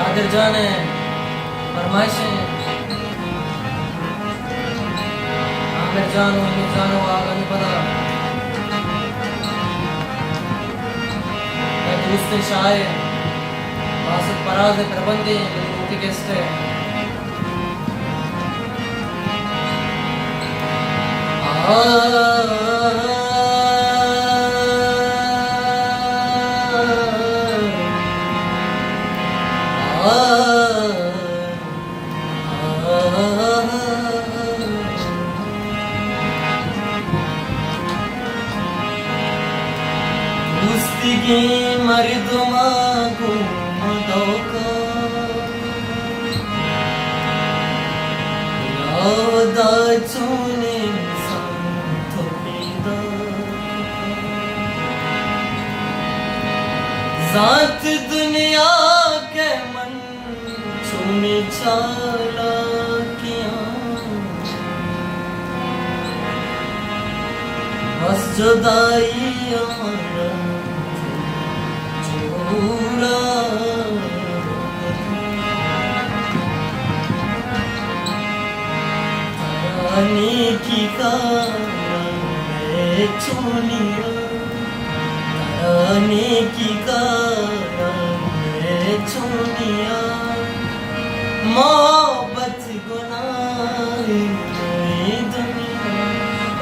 आदिर जाने फरमाइशें आमिर जानो आगा नहीं पता दूसरे शायर बासत पराज प्रबंधे मुक्ति guest Ustiga maridumagu madoka Yada chune santopida Zat दुनिया के मन चुने चाला किया बस जुदाई हमारा चूरा ताने की कारण चुनिया ताने की कारण चुनिया मोहब्बत गुनाह दुनिया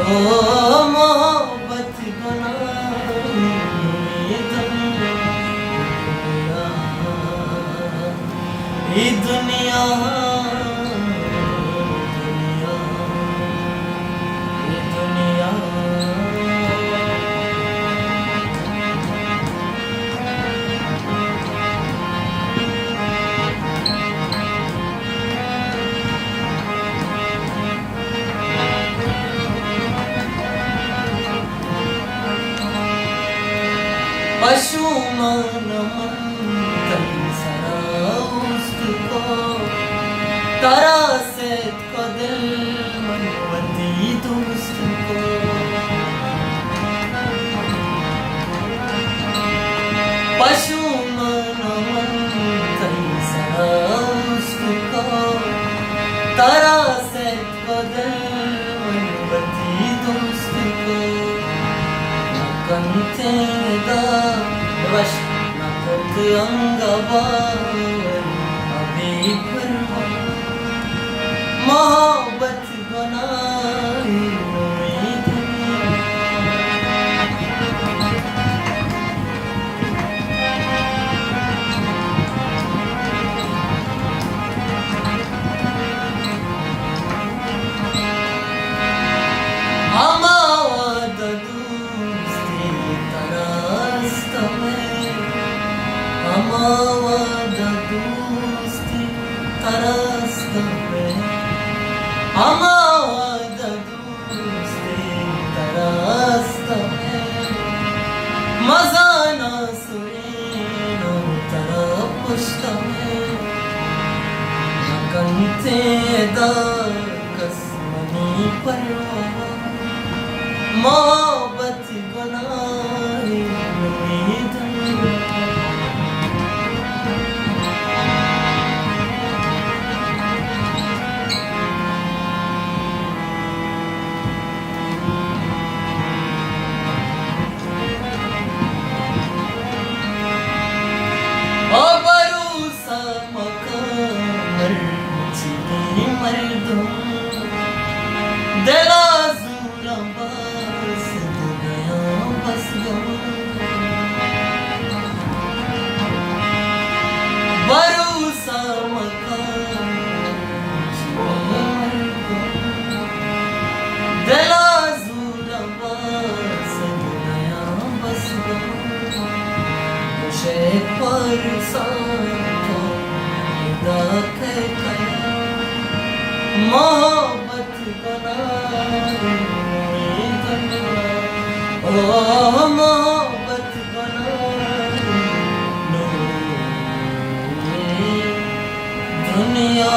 ओ मोहब्बत गुनाह दुनिया पशु मन उसको तारा से को दिल मनवती दोस्त को पशु मन उसको तारा से को दिल मनवती दोस्त को कंते दा बश नखत अंगवार अभी परवा मोहब्बत बनाई Amada dosti tarasta mein Amada dosti tarasta mein Maza na surino tara pushta mein Nakante da kasmani parwa mohabbat banai मोहब्बत बनाई ओ मोहब्बत बनाई दुनिया